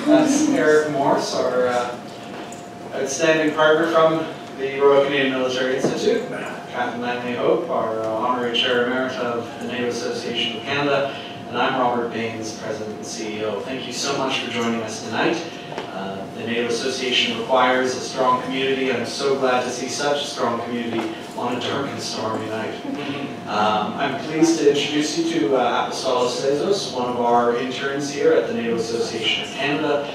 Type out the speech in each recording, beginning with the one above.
That's Eric Morse, our outstanding partner from the Royal Canadian Military Institute. Captain Langley Hope, our Honorary Chair Emerita of the NATO Association of Canada. And I'm Robert Baines, President and CEO. Thank you so much for joining us tonight. The NATO Association requires a strong community. I'm so glad to see such a strong community on a dark and stormy night. I'm pleased to introduce you to Apostolos Tezos, one of our interns here at the NATO Association of Canada.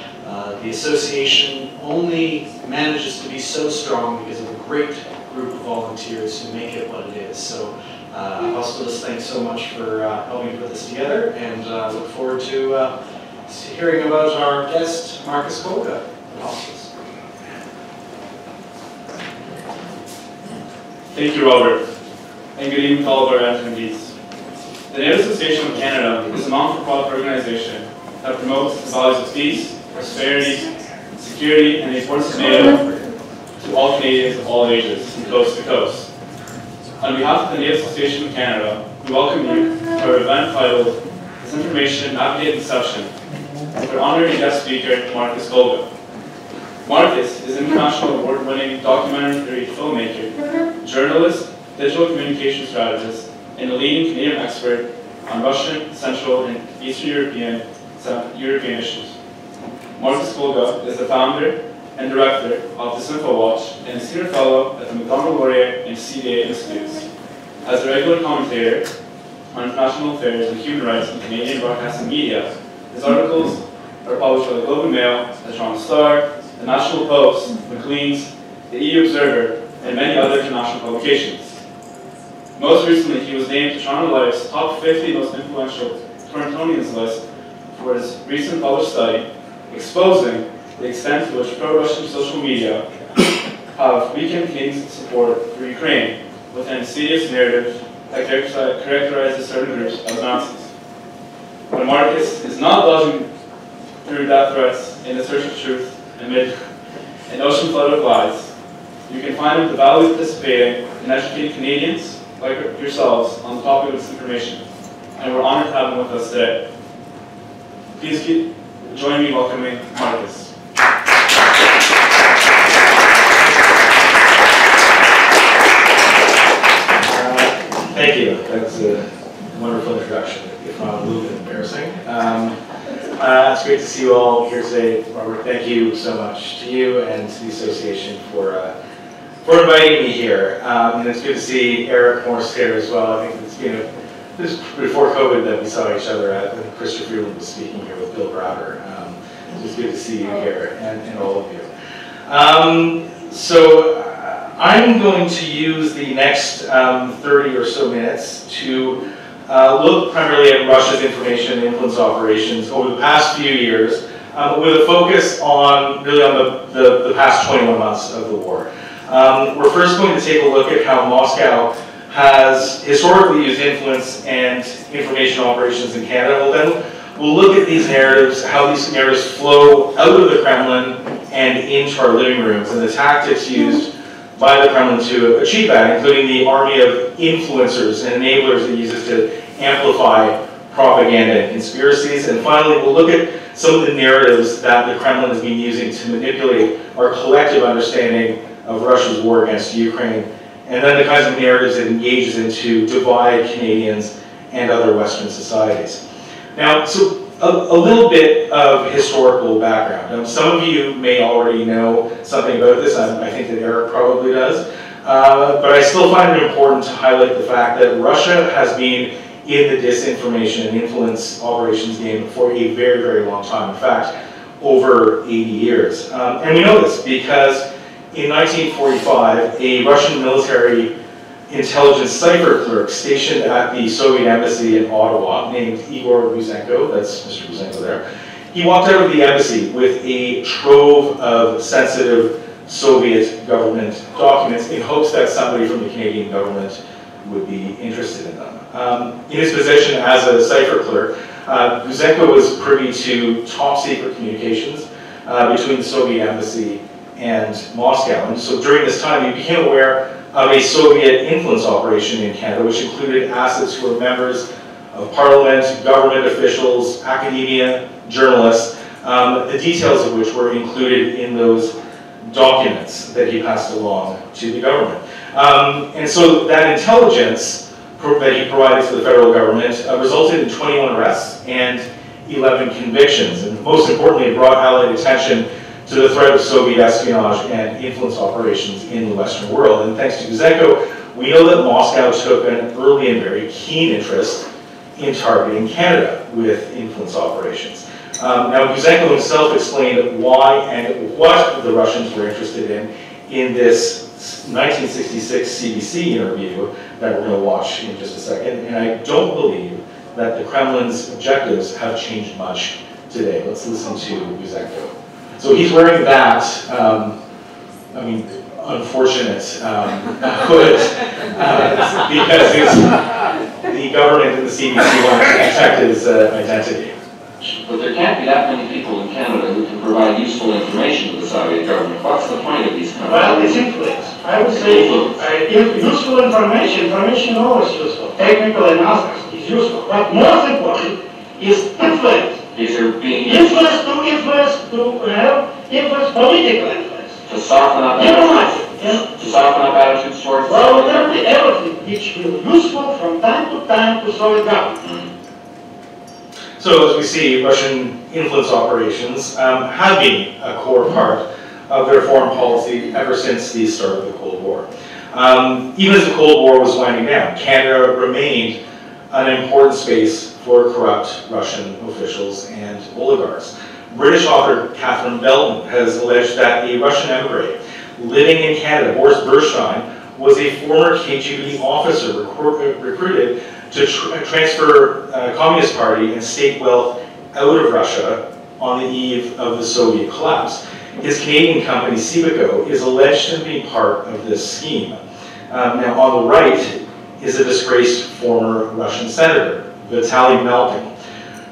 The association only manages to be so strong because of a great group of volunteers who make it what it is. So Apostolos, thanks so much for helping put this together, and look forward to hearing about our guest, Marcus Kolga. Thank you, Robert, and good evening to all of our attendees. The NATO Association of Canada is a non-for-profit organization that promotes the values of peace, prosperity, security, and the importance of NATO to all Canadians of all ages, from coast to coast. On behalf of the NATO Association of Canada, we welcome you to our event titled Disinformation, Navigate Deception, with our honorary guest speaker, Marcus Kolga. Marcus is an international award-winning documentary filmmaker, journalist, digital communication strategist, and a leading Canadian expert on Russian, Central, and Eastern European issues. Marcus Kolga is the founder and director of DisinfoWatch and a senior fellow at the Macdonald-Laurier and CDA institutes. As a regular commentator on international affairs and human rights in Canadian broadcasting media, his articles are published by the Globe and Mail, the Toronto Star, the National Post, Maclean's, the EU Observer, and many other international publications. Most recently, he was named to Toronto Life's top 50 most influential Torontonians list for his recent published study exposing the extent to which pro-Russian social media have weakened Canadian support for Ukraine with an insidious narrative that characterizes certain groups as Nazis. When Marcus is not dodging through death threats in the search of truth amid an ocean flood of lies, you can find him devoutly participating in educating Canadians like yourselves on the topic of disinformation, and we're honored to have him with us today. Please join me in welcoming Marcus. Thank you. That's a wonderful introduction, if not a little bit embarrassing. It's great to see you all here today. Robert, thank you so much to you and to the association for inviting me here. And it's good to see Eric Morse here as well. I think this is before COVID that we saw each other at, and Christopher Freeland was speaking here with Bill Browder. It's good to see you here and all of you. So I'm going to use the next 30 or so minutes to look primarily at Russia's information and influence operations over the past few years, with a focus on really on the past 21 months of the war. We're first going to take a look at how Moscow has historically used influence and information operations in Canada. Then we'll look at these narratives, how these narratives flow out of the Kremlin and into our living rooms, and the tactics used by the Kremlin to achieve that, including the army of influencers and enablers it uses to amplify propaganda and conspiracies. And finally, we'll look at some of the narratives that the Kremlin has been using to manipulate our collective understanding of Russia's war against Ukraine, and then the kinds of narratives it engages in to divide Canadians and other Western societies. Now, so a little bit of historical background. Some of you may already know something about this. I think that Eric probably does. But I still find it important to highlight the fact that Russia has been in the disinformation and influence operations game for a very, very long time. In fact, over 80 years. And we know this because in 1945, a Russian military intelligence cipher clerk stationed at the Soviet embassy in Ottawa, named Igor Buzenko, that's Mr. Buzenko there, he walked out of the embassy with a trove of sensitive Soviet government documents in hopes that somebody from the Canadian government would be interested in them. In his position as a cipher clerk, Buzenko was privy to top secret communications between the Soviet embassy and Moscow. And so during this time, he became aware of a Soviet influence operation in Canada, which included assets who were members of parliament, government officials, academia, journalists, the details of which were included in those documents that he passed along to the government. And so that intelligence that he provided to the federal government resulted in 21 arrests and 11 convictions. And most importantly, it brought Allied attention to the threat of Soviet espionage and influence operations in the Western world. And thanks to Guzenko, we know that Moscow took an early and very keen interest in targeting Canada with influence operations. Now, Guzenko himself explained why and what the Russians were interested in this 1966 CBC interview that we're going to watch in just a second. And I don't believe that the Kremlin's objectives have changed much today. Let's listen to Guzenko. So he's wearing that, I mean, unfortunate hood because the government and the CBC want to protect his identity. But there can't be that many people in Canada who can provide useful information to the Soviet government. What's the point of these companies? Well, it's influence. I would say useful information always useful. Technical analysis is useful. But most important is influence. These are being influence, political influence. To soften up attitudes. To soften up attitudes towards well, literally everything which will be useful from time to Soviet government. So as we see, Russian influence operations have been a core part of their foreign policy ever since the start of the Cold War. Even as the Cold War was winding down, Canada remained an important space for corrupt Russian officials and oligarchs. British author Catherine Belton has alleged that a Russian emigre living in Canada, Boris Berstein, was a former KGB officer recruited to transfer Communist Party and state wealth out of Russia on the eve of the Soviet collapse. His Canadian company, Civico, is alleged to be part of this scheme. Now, on the right is a disgraced former Russian senator, Vitaly Malkin,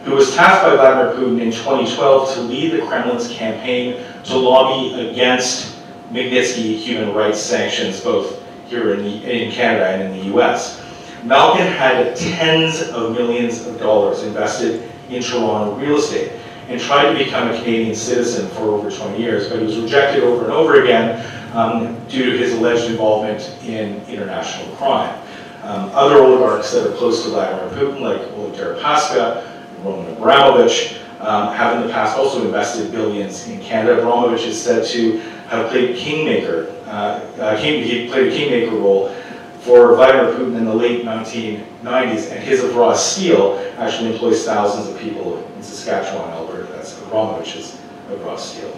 who was tasked by Vladimir Putin in 2012 to lead the Kremlin's campaign to lobby against Magnitsky human rights sanctions, both here in Canada and in the US. Malkin had tens of millions of dollars invested in Toronto real estate and tried to become a Canadian citizen for over 20 years, but he was rejected over and over again due to his alleged involvement in international crime. Other oligarchs that are close to Vladimir Putin, like Oleg Deripaska and Roman Abramovich, have in the past also invested billions in Canada. Abramovich is said to have played kingmaker. He played a kingmaker role for Vladimir Putin in the late 1990s, and his Avra Steel actually employs thousands of people in Saskatchewan, Alberta. That's Abramovich's Avra Steel.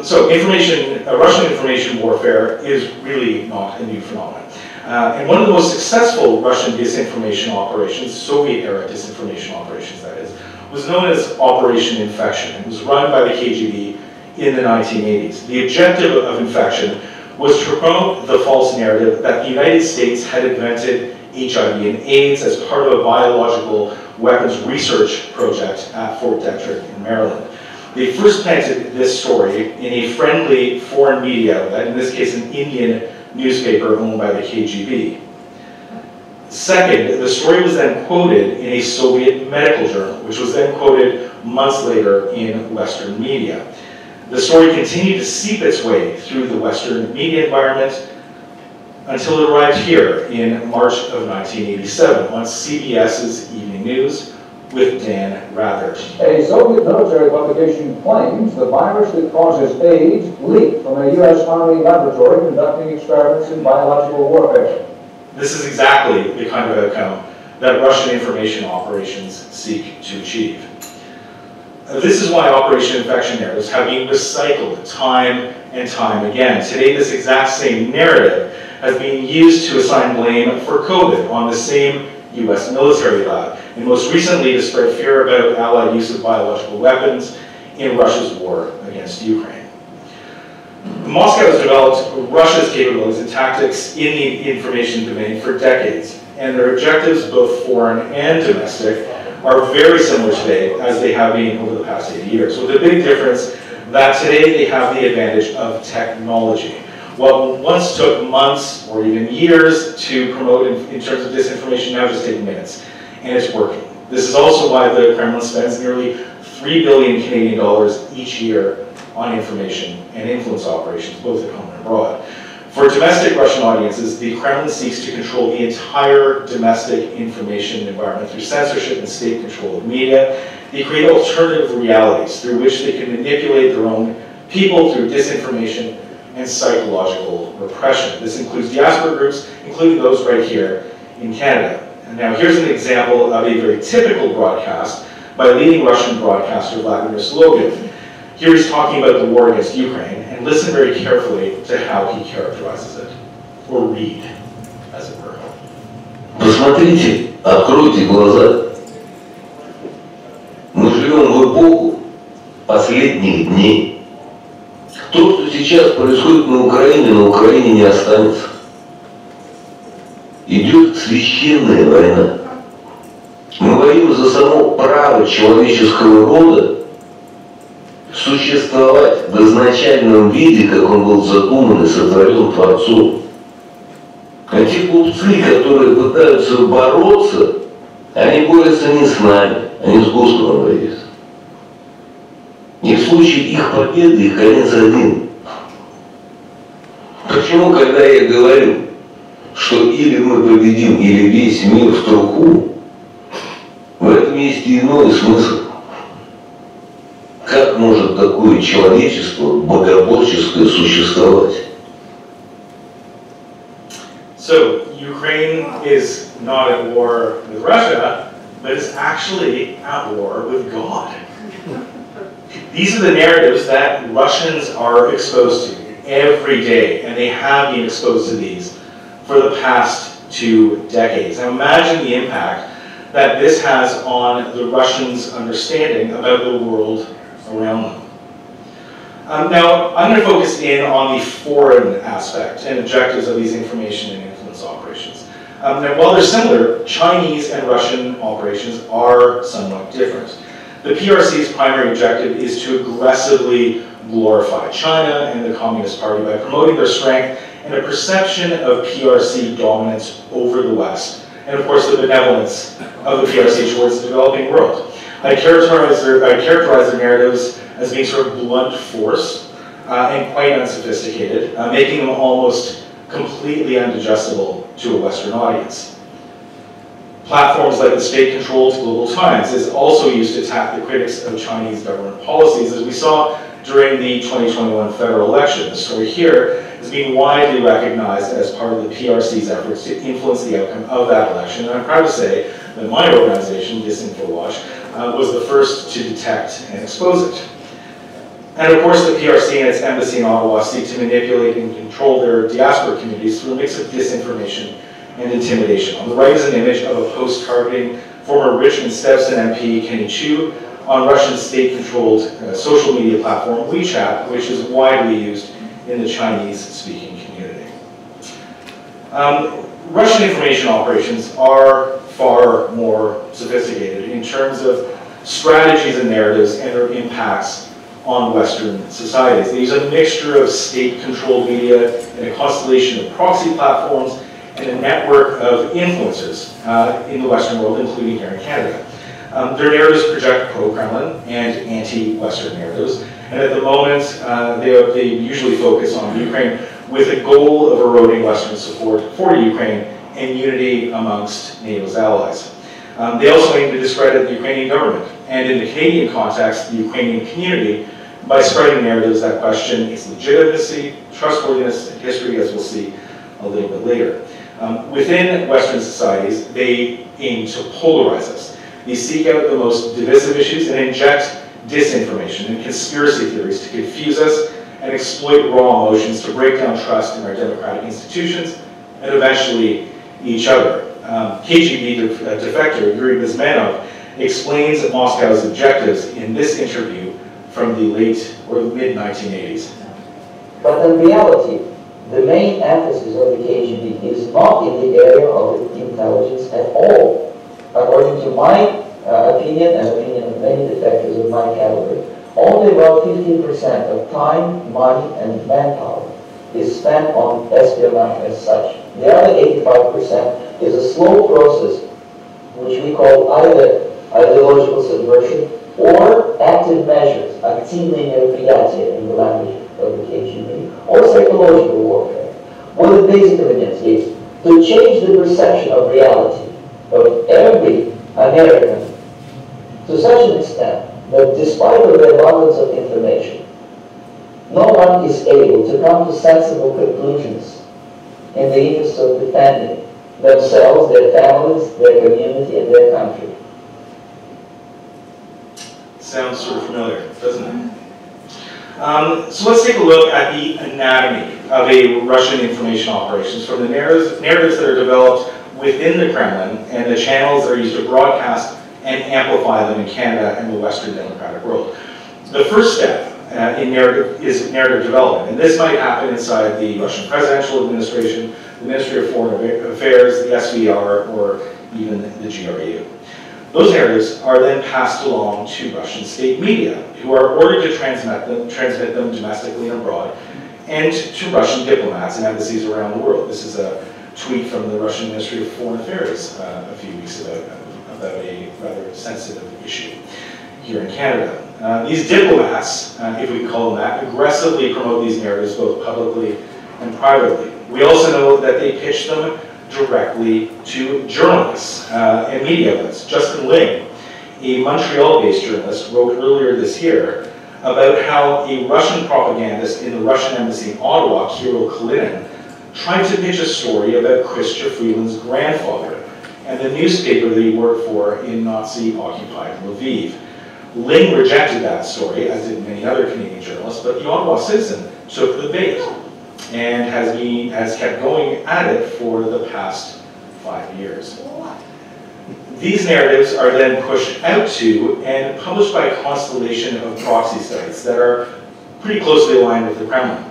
So Russian information warfare is really not a new phenomenon. And one of the most successful Russian disinformation operations, Soviet-era disinformation operations that is, was known as Operation Infection. It was run by the KGB in the 1980s. The objective of Infection was to promote the false narrative that the United States had invented HIV and AIDS as part of a biological weapons research project at Fort Detrick in Maryland. They first planted this story in a friendly foreign media outlet, in this case an Indian newspaper owned by the KGB. Second, the story was then quoted in a Soviet medical journal, which was then quoted months later in Western media. The story continued to seep its way through the Western media environment until it arrived here in March of 1987 on CBS's Evening News with Dan Rathert. A Soviet military publication claims the virus that causes AIDS leaked from a U.S. Army laboratory conducting experiments in biological warfare. This is exactly the kind of outcome that Russian information operations seek to achieve. This is why Operation Infection narratives have been recycled time and time again. Today, this exact same narrative has been used to assign blame for COVID on the same US military lab, and most recently to spread fear about Allied use of biological weapons in Russia's war against Ukraine. Moscow has developed Russia's capabilities and tactics in the information domain for decades, and their objectives, both foreign and domestic, are very similar today as they have been over the past 80 years, with the big difference that today they have the advantage of technology. What once took months or even years to promote in terms of disinformation now just takes minutes, and it's working. This is also why the Kremlin spends nearly 3 billion Canadian dollars each year on information and influence operations, both at home and abroad. For domestic Russian audiences, the Kremlin seeks to control the entire domestic information environment through censorship and state control of media. They create alternative realities through which they can manipulate their own people through disinformation and psychological repression. This includes diaspora groups, including those right here in Canada. And now here's an example of a very typical broadcast by leading Russian broadcaster Vladimir Sologin. Here he's talking about the war against Ukraine, and listen very carefully to how he characterizes it, or read, as it were. Посмотрите, откройте глаза. Мы живем в эпоху последних дней. То, что сейчас происходит на Украине не останется. Идет священная война. Мы воюем за само право человеческого рода существовать в изначальном виде, как он был задуман и сотворен Творцом. А те глупцы, которые пытаются бороться, они борются не с нами, они с Господом борются. И в случае их победы, их конец один. Почему, когда я говорю, что или мы победим, или весь мир в труху, в этом есть иной смысл. Как может такое человечество богоборческое существовать? So, Ukraine is not at war with Russia, but is actually at war with God. These are the narratives that Russians are exposed to every day, and they have been exposed to these for the past 2 decades. Now imagine the impact that this has on the Russians' understanding about the world around them. Now, I'm going to focus in on the foreign aspect and objectives of these information and influence operations. Now, while they're similar, Chinese and Russian operations are somewhat different. The PRC's primary objective is to aggressively glorify China and the Communist Party by promoting their strength and a perception of PRC dominance over the West, and of course the benevolence of the PRC towards the developing world. I characterize their narratives as being sort of blunt force and quite unsophisticated, making them almost completely undigestible to a Western audience. Platforms like the state-controlled Global Times is also used to attack the critics of Chinese government policies, as we saw during the 2021 federal election. The story here is being widely recognized as part of the PRC's efforts to influence the outcome of that election. And I'm proud to say that my organization, DisinfoWatch, was the first to detect and expose it. And of course, the PRC and its embassy in Ottawa seek to manipulate and control their diaspora communities through a mix of disinformation and intimidation. On the right is an image of a post targeting former Richmond-Stevson MP Kenny Chu on Russian state-controlled social media platform WeChat, which is widely used in the Chinese-speaking community. Russian information operations are far more sophisticated in terms of strategies and narratives and their impacts on Western societies. They use a mixture of state-controlled media and a constellation of proxy platforms and a network of influencers in the Western world, including here in Canada. Their narratives project pro-Kremlin and anti-Western narratives, and at the moment they usually focus on Ukraine with a goal of eroding Western support for Ukraine and unity amongst NATO's allies. They also aim to discredit the Ukrainian government, and in the Canadian context, the Ukrainian community, by spreading narratives that question its legitimacy, trustworthiness, and history, as we'll see a little bit later. Within Western societies, they aim to polarize us. They seek out the most divisive issues and inject disinformation and conspiracy theories to confuse us and exploit raw emotions to break down trust in our democratic institutions and eventually each other. KGB defector Yuri Bezmenov explains Moscow's objectives in this interview from the late or mid-1980s. But in reality, the main emphasis of the KGB is not in the area of intelligence at all. According to my opinion and opinion of many defectors of my caliber, only about 15% of time, money, and manpower is spent on espionage as such. The other 85% is a slow process, which we call either ideological subversion or active measures, активные мероприятия in the language of the KGB, or psychological warfare. What the basic elements is to change the perception of reality of every American to such an extent that despite of the abundance of information, no one is able to come to sensible conclusions in the interest of defending themselves, their families, their community, and their country. Sounds sort of familiar, doesn't it? So let's take a look at the anatomy of a Russian information operations from the narratives that are developed within the Kremlin and the channels that are used to broadcast and amplify them in Canada and the Western democratic world. The first step in narrative is narrative development, and this might happen inside the Russian presidential administration, the Ministry of Foreign Affairs, the SVR, or even the GRU. Those narratives are then passed along to Russian state media, who are ordered to transmit them domestically and abroad, and to Russian diplomats and embassies around the world. This is a tweet from the Russian Ministry of Foreign Affairs a few weeks ago about a rather sensitive issue here in Canada. These diplomats, if we can call them that, aggressively promote these narratives both publicly and privately. We also know that they pitch them directly to journalists and media outlets. Justin Ling, a Montreal-based journalist, wrote earlier this year about how a Russian propagandist in the Russian embassy in Ottawa, Kirill Kalinin, tried to pitch a story about Chrystia Freeland's grandfather and the newspaper that he worked for in Nazi-occupied Lviv. Ling rejected that story, as did many other Canadian journalists, but the Ottawa Citizen took the bait and has kept going at it for the past 5 years. These narratives are then pushed out to and published by a constellation of proxy sites that are pretty closely aligned with the Kremlin.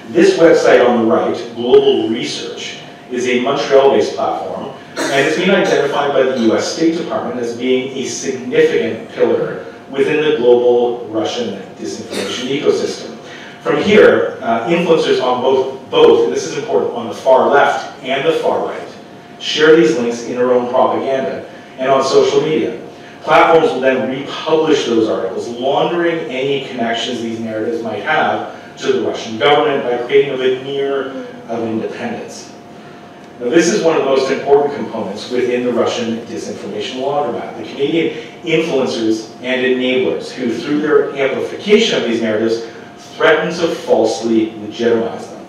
This website on the right, Global Research, is a Montreal-based platform, and it's been identified by the US State Department as being a significant pillar within the global Russian disinformation ecosystem. From here, influencers on both, and this is important, on the far left and the far right, share these links in their own propaganda and on social media. Platforms will then republish those articles, laundering any connections these narratives might have to the Russian government by creating a veneer of independence. Now, this is one of the most important components within the Russian disinformation laundromat. The Canadian influencers and enablers who, through their amplification of these narratives, threaten to falsely legitimize them.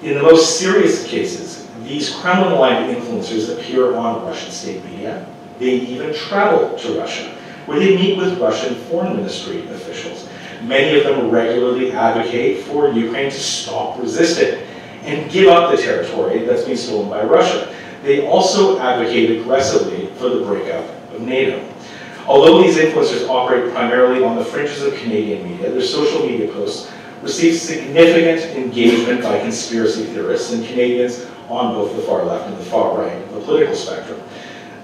In the most serious cases, these Kremlin-aligned influencers appear on Russian state media. They even travel to Russia, where they meet with Russian foreign ministry officials. Many of them regularly advocate for Ukraine to stop resisting and give up the territory that's been stolen by Russia. They also advocate aggressively for the breakup of NATO. Although these influencers operate primarily on the fringes of Canadian media, their social media posts receive significant engagement by conspiracy theorists and Canadians on both the far left and the far right of the political spectrum.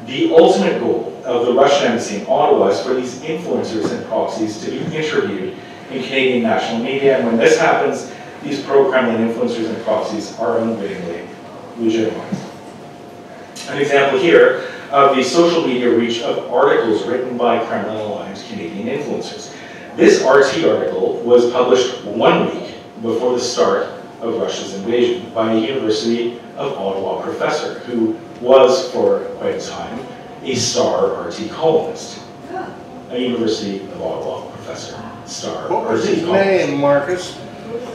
The ultimate goal of the Russian embassy in Ottawa is for these influencers and proxies to be interviewed in Canadian national media, and when this happens, these pro-Kremlin influencers and proxies are unwittingly legitimized. An example here of the social media reach of articles written by Kremlin-aligned Canadian influencers. This RT article was published 1 week before the start of Russia's invasion by a University of Ottawa professor who was, for quite a time, a star RT columnist. A University of Ottawa professor, star What was RT his columnist. name, Marcus?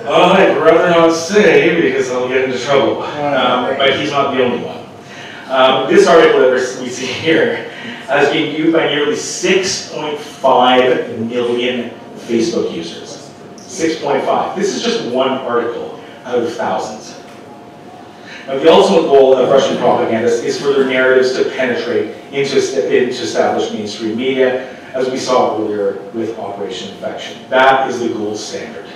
I'd rather not say because I'll get into trouble, but he's not the only one. This article that we see here has been viewed by nearly 6.5 million Facebook users. 6.5. This is just one article out of thousands. Now, the ultimate goal of Russian propagandists is for their narratives to penetrate into established mainstream media, as we saw earlier with Operation Infection. That is the gold standard.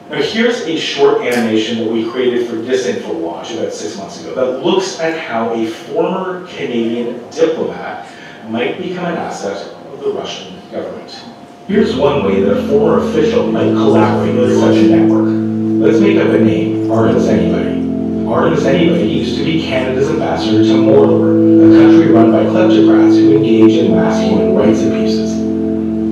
Now, here's a short animation that we created for DisinfoWatch about 6 months ago that looks at how a former Canadian diplomat might become an asset of the Russian government. Here's one way that a former official might collaborate with such a network. Let's make up a name, Artemis Anybody. Artemis Anybody used to be Canada's ambassador to Mordor, a country run by kleptocrats who engage in mass human rights abuses.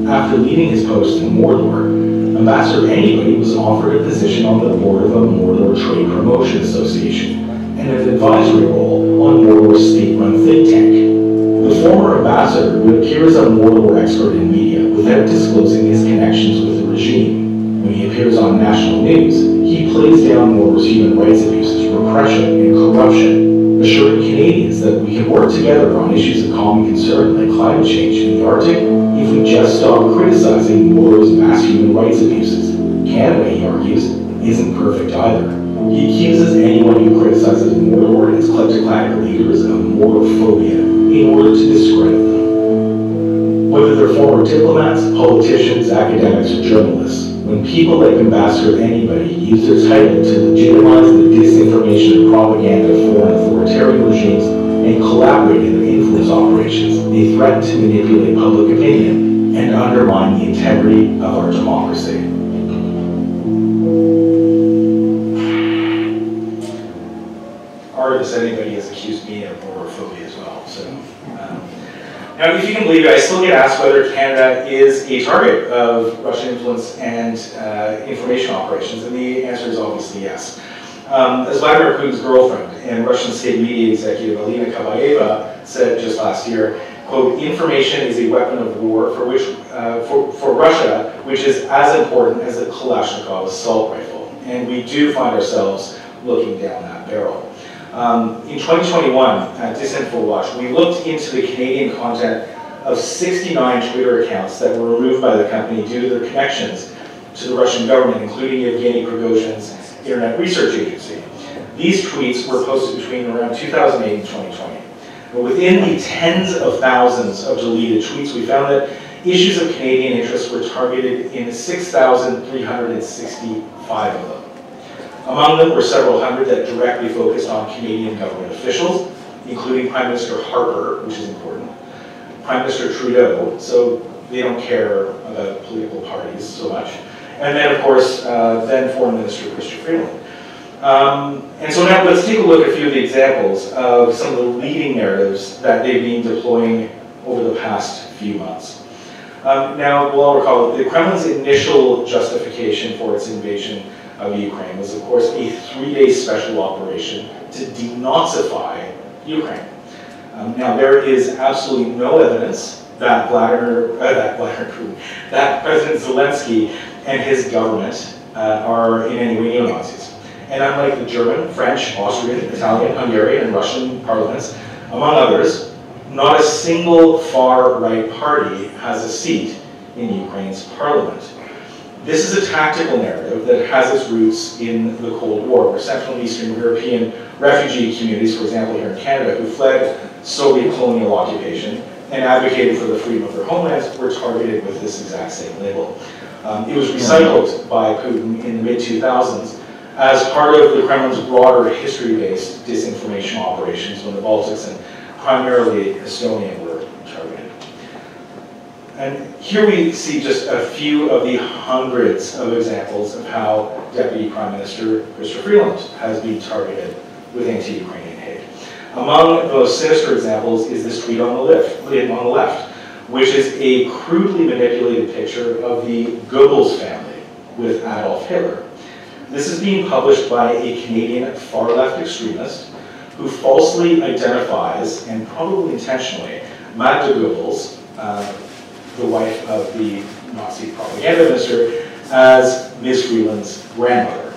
after leaving his post in Mordor, Ambassador Anybody was offered a position on the board of a Mordor Trade Promotion Association and an advisory role on Mordor's state-run think tank. The former ambassador would appear as a Mordor expert in media without disclosing his connections with the regime. When he appears on national news, he plays down Mordor's human rights abuses, repression, and corruption, assuring Canadians that we can work together on issues of common concern like climate change in the Arctic if we just stop criticizing Mordor's mass human rights abuses. Canada, he argues, isn't perfect either. He accuses anyone who criticizes Mordor and its kleptocratic leaders of Mordorphobia in order to discredit them. Whether they're former diplomats, politicians, academics, or journalists, when people like Ambassador Anybody use their title to legitimize the disinformation and propaganda of foreign authoritarian regimes and collaborate in their influence operations, they threaten to manipulate public opinion and undermine the integrity of our democracy. Artist Anybody has accused me of Mordorphobia as well. So, now, if you can believe it, I still get asked whether Canada is a target of Russian influence and information operations, and the answer is obviously yes. As Vladimir Putin's girlfriend and Russian state media executive Alina Kabaeva said just last year, quote, "Information is a weapon of war for Russia, which is as important as a Kalashnikov assault rifle." And we do find ourselves looking down that barrel. In 2021, at DisinfoWatch, we looked into the Canadian content of 69 Twitter accounts that were removed by the company due to their connections to the Russian government, including Yevgeny Prigozhin's Internet Research Agency. These tweets were posted between around 2008 and 2020. But within the tens of thousands of deleted tweets, we found that issues of Canadian interest were targeted in 6,365 of them. Among them were several hundred that directly focused on Canadian government officials, including Prime Minister Harper, which is important, Prime Minister Trudeau, so they don't care about political parties so much, and then, of course, then Foreign Minister Chrystia Freeland. And so now let's take a look at a few of the examples of some of the leading narratives that they've been deploying over the past few months. Now, we'll all recall that the Kremlin's initial justification for its invasion of Ukraine was, of course, a 3-day special operation to denazify Ukraine. Now, there is absolutely no evidence that that President Zelensky and his government are in any way neo-Nazis. And unlike the German, French, Austrian, Italian, Hungarian, and Russian parliaments, among others, not a single far-right party has a seat in Ukraine's parliament. This is a tactical narrative that has its roots in the Cold War, where Central and Eastern European refugee communities, for example here in Canada, who fled Soviet colonial occupation and advocated for the freedom of their homelands, were targeted with this exact same label. It was recycled by Putin in the mid-2000s as part of the Kremlin's broader history-based disinformation operations when the Baltics and primarily Estonia were targeted. And here we see just a few of the hundreds of examples of how Deputy Prime Minister Chrystia Freeland has been targeted with anti-Ukrainian hate. Among the most sinister examples is this tweet on the left, which is a crudely manipulated picture of the Goebbels family with Adolf Hitler. This is being published by a Canadian far-left extremist who falsely identifies, and probably intentionally, Magda Goebbels, the wife of the Nazi propaganda minister, as Ms. Freeland's grandmother.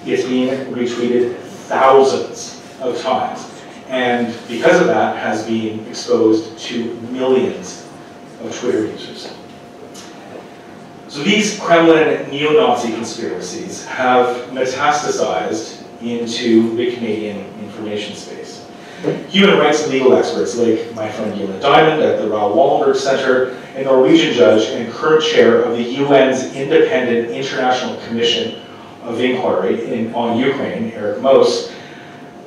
It's being retweeted thousands of times, and because of that has been exposed to millions of Twitter users. So these Kremlin neo-Nazi conspiracies have metastasized into the Canadian information space. Human rights and legal experts like my friend Yona Diamond at the Raoul Wallenberg Center, a Norwegian judge and current chair of the UN's Independent International Commission of Inquiry on Ukraine, Eric Moos,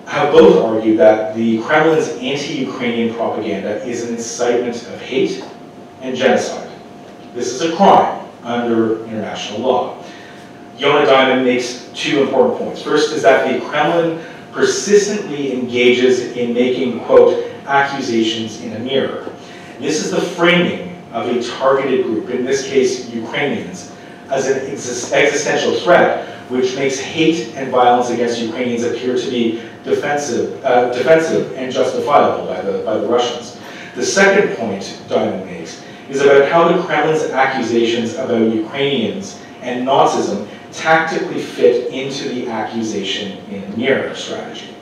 have both argued that the Kremlin's anti-Ukrainian propaganda is an incitement of hate and genocide. This is a crime under international law. Yona Diamond makes two important points. First is that the Kremlin persistently engages in making, quote, accusations in a mirror. This is the framing of a targeted group, in this case Ukrainians, as an existential threat, which makes hate and violence against Ukrainians appear to be defensive and justifiable by the Russians. The second point Diamond makes is about how the Kremlin's accusations about Ukrainians and Nazism tactically fit into the accusation in narrative strategy.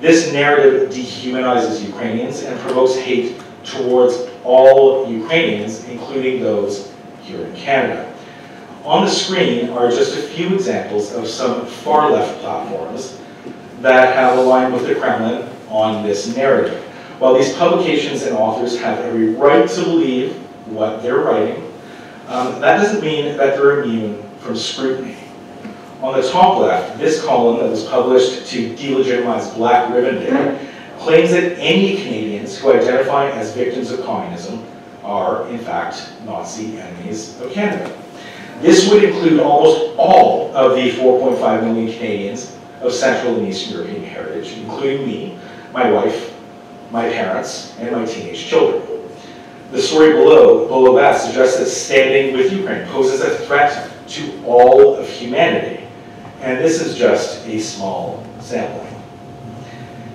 This narrative dehumanizes Ukrainians and provokes hate towards all Ukrainians, including those here in Canada. On the screen are just a few examples of some far-left platforms that have aligned with the Kremlin on this narrative. While these publications and authors have every right to believe what they're writing, that doesn't mean that they're immune from scrutiny. On the top left, this column that was published to delegitimize Black Ribbon Day claims that any Canadians who identify as victims of communism are, in fact, Nazi enemies of Canada. This would include almost all of the 4.5 million Canadians of Central and Eastern European heritage, including me, my wife, my parents, and my teenage children. The story below that suggests that standing with Ukraine poses a threat to all of humanity, and this is just a small sampling.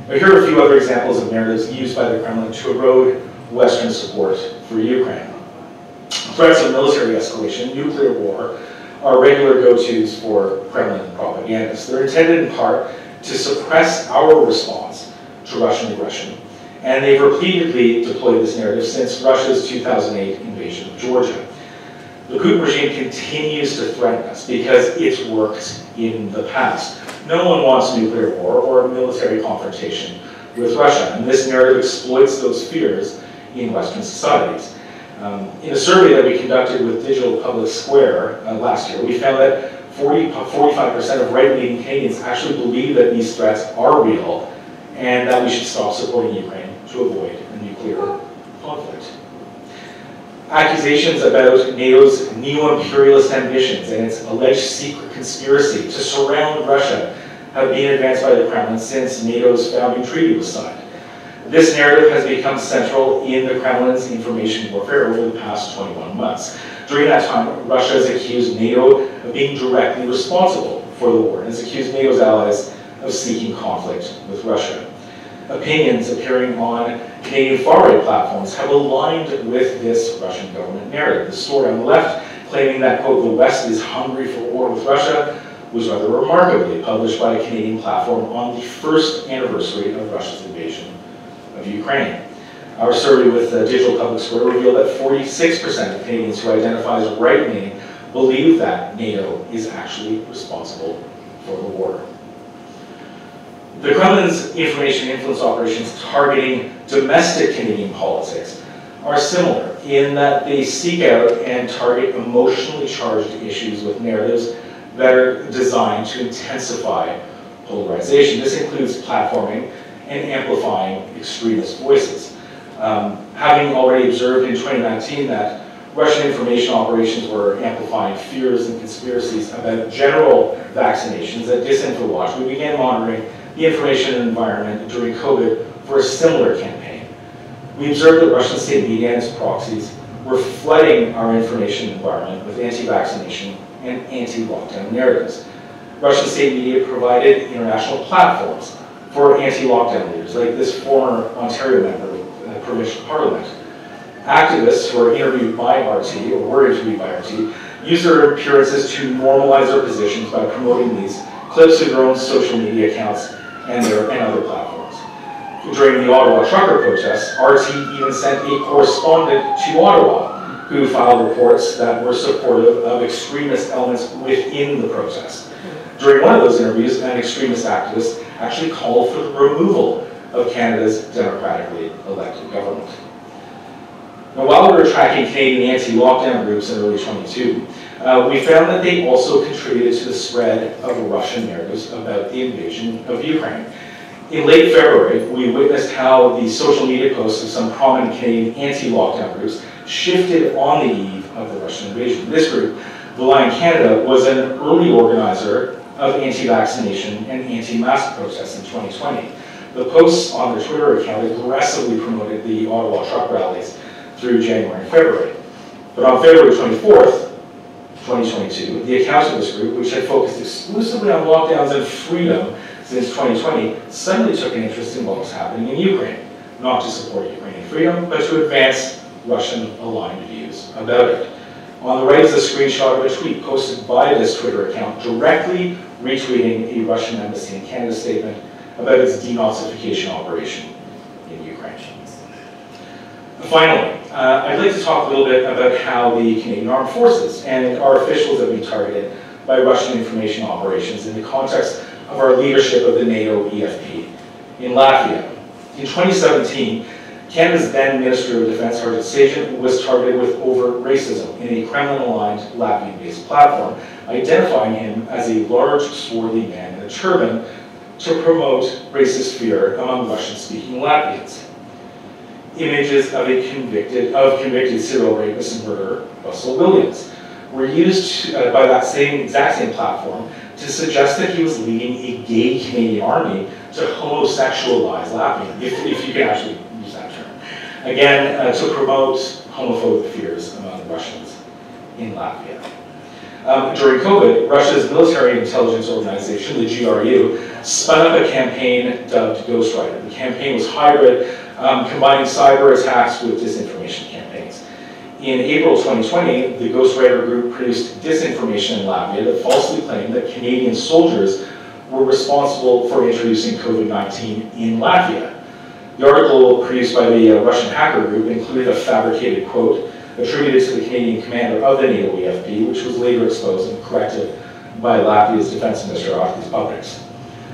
Now, here are a few other examples of narratives used by the Kremlin to erode Western support for Ukraine. Threats of military escalation, nuclear war, are regular go-tos for Kremlin propagandists. They're intended in part to suppress our response to Russian aggression, and they've repeatedly deployed this narrative since Russia's 2008 invasion of Georgia. The Putin regime continues to threaten us because it's worked in the past. No one wants nuclear war or a military confrontation with Russia, and this narrative exploits those fears in Western societies. In a survey that we conducted with Digital Public Square last year, we found that 45% of right-leaning Canadians actually believe that these threats are real and that we should stop supporting Ukraine to avoid a nuclear conflict. Accusations about NATO's neo-imperialist ambitions and its alleged secret conspiracy to surround Russia have been advanced by the Kremlin since NATO's founding treaty was signed. This narrative has become central in the Kremlin's information warfare over the past 21 months. During that time, Russia has accused NATO of being directly responsible for the war and has accused NATO's allies of seeking conflict with Russia. Opinions appearing on Canadian far-right platforms have aligned with this Russian government narrative. The story on the left, claiming that, quote, the West is hungry for war with Russia, was rather remarkably published by a Canadian platform on the first anniversary of Russia's invasion of Ukraine. Our survey with Digital Public Square revealed that 46% of Canadians who identify as right-leaning believe that NATO is actually responsible for the war. The Kremlin's information influence operations targeting domestic Canadian politics are similar in that they seek out and target emotionally charged issues with narratives that are designed to intensify polarization. This includes platforming and amplifying extremist voices. Having already observed in 2019 that Russian information operations were amplifying fears and conspiracies about general vaccinations at DisinfoWatch, we began monitoring the information environment during COVID for a similar campaign. We observed that Russian state media and its proxies were flooding our information environment with anti-vaccination and anti-lockdown narratives. Russian state media provided international platforms for anti-lockdown leaders, like this former Ontario member of the provincial parliament. Activists who are interviewed by RT, or were interviewed by RT, use their appearances to normalize their positions by promoting these clips of their own social media accounts and other platforms. During the Ottawa trucker protests, RT even sent a correspondent to Ottawa who filed reports that were supportive of extremist elements within the protest. During one of those interviews, an extremist activist actually called for the removal of Canada's democratically elected government. Now, while we were tracking Canadian anti-lockdown groups in early 2022, we found that they also contributed to the spread of Russian narratives about the invasion of Ukraine. In late February, we witnessed how the social media posts of some prominent Canadian anti-lockdown groups shifted on the eve of the Russian invasion. This group, The Line Canada, was an early organizer of anti-vaccination and anti-mask protests in 2020. The posts on their Twitter account aggressively promoted the Ottawa truck rallies through January and February. But on February 24th, 2022, the account of this group, which had focused exclusively on lockdowns and freedom since 2020, suddenly took an interest in what was happening in Ukraine, not to support Ukrainian freedom, but to advance Russian-aligned views about it. On the right is a screenshot of a tweet posted by this Twitter account directly retweeting a Russian embassy in Canada statement about its denazification operation in Ukraine. Finally, I'd like to talk a little bit about how the Canadian Armed Forces and our officials have been targeted by Russian information operations in the context of our leadership of the NATO EFP in Latvia. In 2017, Canada's then Minister of Defense, Harjit Sajjan, was targeted with overt racism in a Kremlin-aligned Latvian-based platform, identifying him as a large, swarthy man in a turban to promote racist fear among Russian-speaking Latvians. Images of convicted serial rapist and murderer Russell Williams were used by that exact same platform to suggest that he was leading a gay Canadian army to homosexualize Latvia, if you can actually use that term. Again, to promote homophobic fears among Russians in Latvia. During COVID, Russia's military intelligence organization, the GRU, spun up a campaign dubbed Ghostwriter. The campaign was hybrid, combining cyber attacks with disinformation campaigns. In April 2020, the Ghostwriter group produced Disinformation in Latvia that falsely claimed that Canadian soldiers were responsible for introducing COVID-19 in Latvia. The article produced by the Russian hacker group included a fabricated quote attributed to the Canadian commander of the NATO EFP, which was later exposed and corrected by Latvia's defense minister, Artis Pabriks.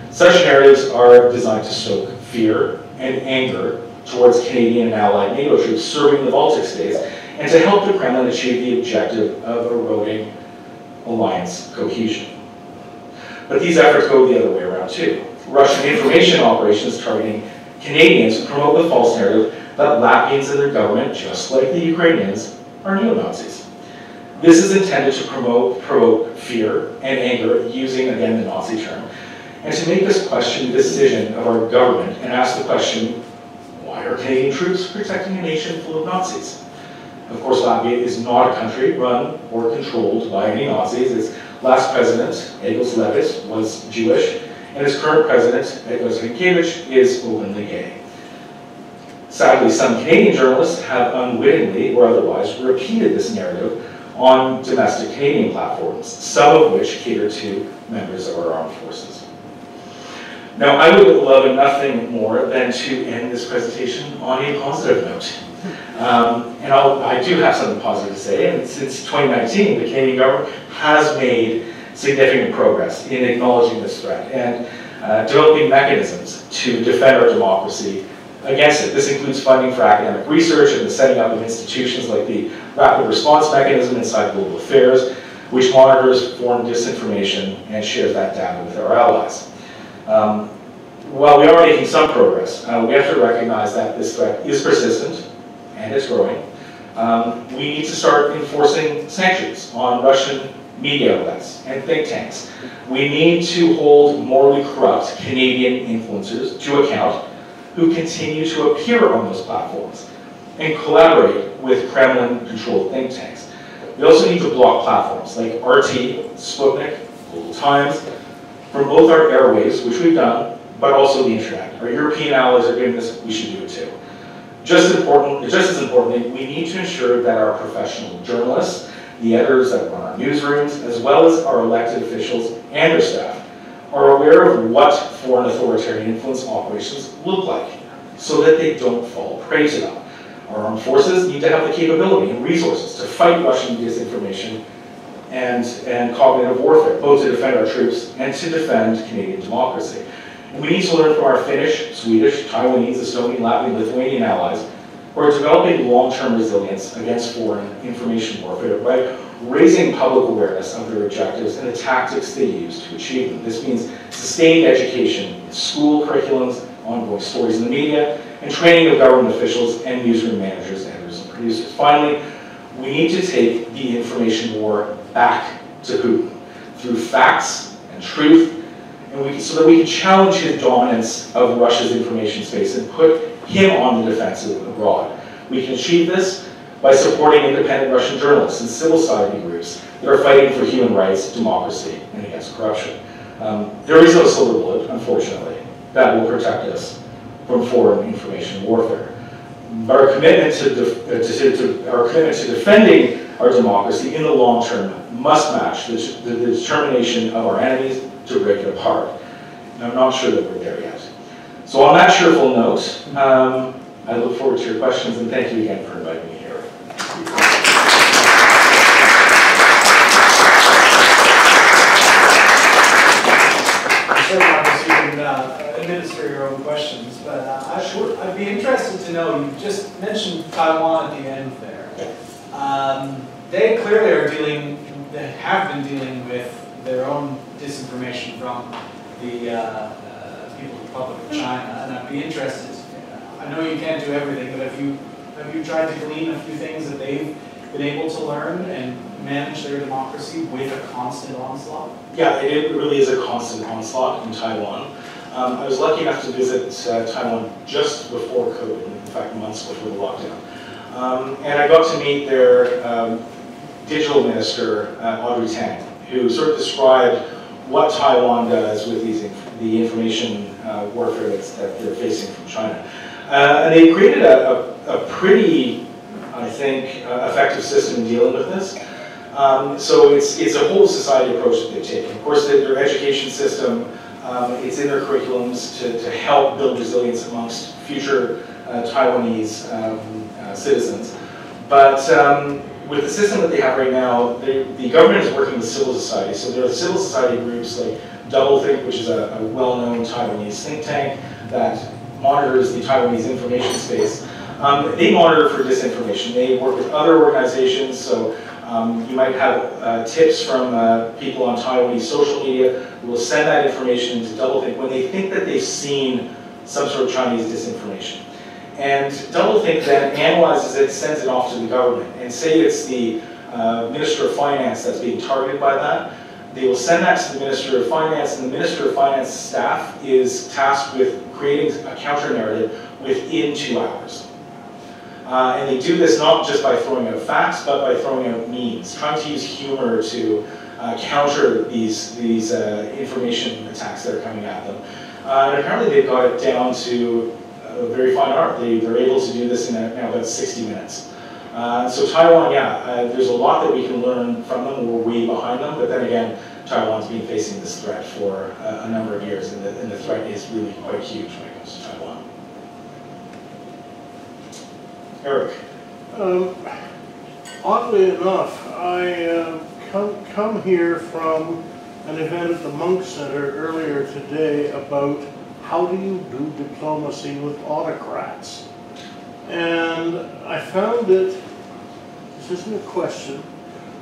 Such narratives are designed to stoke fear and anger towards Canadian and allied NATO troops serving the Baltic states, and to help the Kremlin achieve the objective of eroding alliance cohesion. But these efforts go the other way around too. Russian information operations targeting Canadians promote the false narrative that Latvians and their government, just like the Ukrainians, are neo-Nazis. This is intended to provoke fear and anger using, again, the Nazi term, and to make us question the decision of our government and ask the question, why are Canadian troops protecting a nation full of Nazis? Of course, Latvia is not a country run or controlled by any Nazis. Its last president, Egils Levis, was Jewish, and its current president, Edgars Rinkēvičs, is openly gay. Sadly, some Canadian journalists have unwittingly or otherwise repeated this narrative on domestic Canadian platforms, some of which cater to members of our armed forces. Now, I would love nothing more than to end this presentation on a positive note. And I do have something positive to say, and since 2019, the Canadian government has made significant progress in acknowledging this threat and developing mechanisms to defend our democracy against it. This includes funding for academic research and the setting up of institutions like the Rapid Response Mechanism inside Global Affairs, which monitors foreign disinformation and shares that data with our allies. While we are making some progress, we have to recognize that this threat is persistent and it's growing. We need to start enforcing sanctions on Russian media outlets and think tanks. We need to hold morally corrupt Canadian influencers to account who continue to appear on those platforms and collaborate with Kremlin-controlled think tanks. We also need to block platforms like RT, Sputnik, Global Times, from both our airwaves, which we've done, but also the internet. Our European allies are doing this, we should do it too. Just as importantly, we need to ensure that our professional journalists, the editors that run our newsrooms, as well as our elected officials and their staff, are aware of what foreign authoritarian influence operations look like, so that they don't fall prey to them. Our armed forces need to have the capability and resources to fight Russian disinformation and cognitive warfare, both to defend our troops and to defend Canadian democracy. And we need to learn from our Finnish, Swedish, Taiwanese, Estonian, Latvian, Lithuanian allies who are developing long-term resilience against foreign information warfare by raising public awareness of their objectives and the tactics they use to achieve them. This means sustained education in school curriculums, ongoing stories in the media, and training of government officials and newsroom managers, editors, and producers. Finally, we need to take the information war back to Putin through facts and truth, and so that we can challenge his dominance of Russia's information space and put him on the defensive abroad. We can achieve this by supporting independent Russian journalists and civil society groups that are fighting for human rights, democracy, and against corruption. There is no silver bullet, unfortunately, that will protect us from foreign information warfare. But our commitment to defending our democracy in the long term must match the determination of our enemies to break it apart. And I'm not sure that we're there yet. So on that cheerful note, I look forward to your questions, and thank you again for inviting me here. Sure, Marcus, you can administer your own questions, but I'd be interested to know, you just mentioned Taiwan at the end there. They clearly have been dealing with their own disinformation from the People's Republic of China, and I'd be interested, I know you can't do everything, but have you tried to glean a few things that they've been able to learn and manage their democracy with a constant onslaught? Yeah, it really is a constant onslaught in Taiwan. I was lucky enough to visit Taiwan just before COVID, in fact months before the lockdown. And I got to meet their digital minister, Audrey Tang, who sort of described what Taiwan does with the information warfare that they're facing from China. And they created a pretty, I think, effective system in dealing with this. So it's a whole society approach that they take. Of course, their education system, it's in their curriculums to help build resilience amongst future Taiwanese citizens. But with the system that they have right now, the government is working with civil society. So there are civil society groups like Doublethink, which is a well-known Taiwanese think tank that monitors the Taiwanese information space. They monitor for disinformation. They work with other organizations, so you might have tips from people on Taiwanese social media who will send that information to Doublethink when they think that they've seen some sort of Chinese disinformation. And Doublethink then analyzes it, sends it off to the government. And say it's the Minister of Finance that's being targeted by that, they will send that to the Minister of Finance, and the Minister of Finance staff is tasked with creating a counter-narrative within 2 hours. And they do this not just by throwing out facts, but by throwing out memes, trying to use humor to counter these information attacks that are coming at them. And apparently they've got it down to a very fine art. They're able to do this in about 60 minutes. So Taiwan, yeah, there's a lot that we can learn from them. We're way behind them, but then again, Taiwan's been facing this threat for a number of years, and the threat is really quite huge when it comes to Taiwan. Eric. Oddly enough, I come here from an event at the Monk Center earlier today about how do you do diplomacy with autocrats. And I found it, this isn't a question,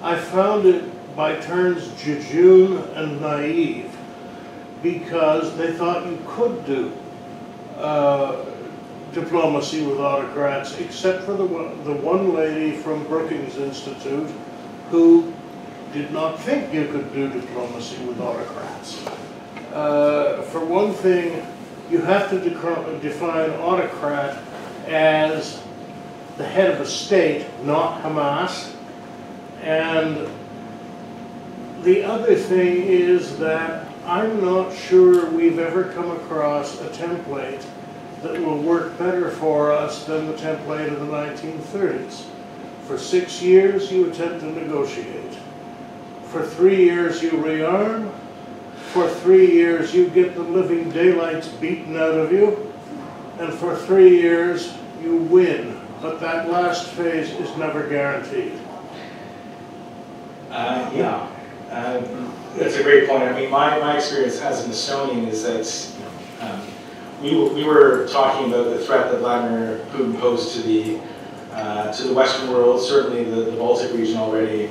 I found it by turns jejune and naive, because they thought you could do diplomacy with autocrats, except for the one lady from Brookings Institute who did not think you could do diplomacy with autocrats. For one thing, you have to define autocrat as the head of a state, not Hamas. And the other thing is that I'm not sure we've ever come across a template that will work better for us than the template of the 1930s. For 6 years, you attempt to negotiate. For 3 years, you rearm. For 3 years, you get the living daylights beaten out of you. And for 3 years, you win. But that last phase is never guaranteed. Yeah, that's a great point. I mean, my experience as an Estonian is that we were talking about the threat that Vladimir Putin posed to the Western world, certainly the Baltic region already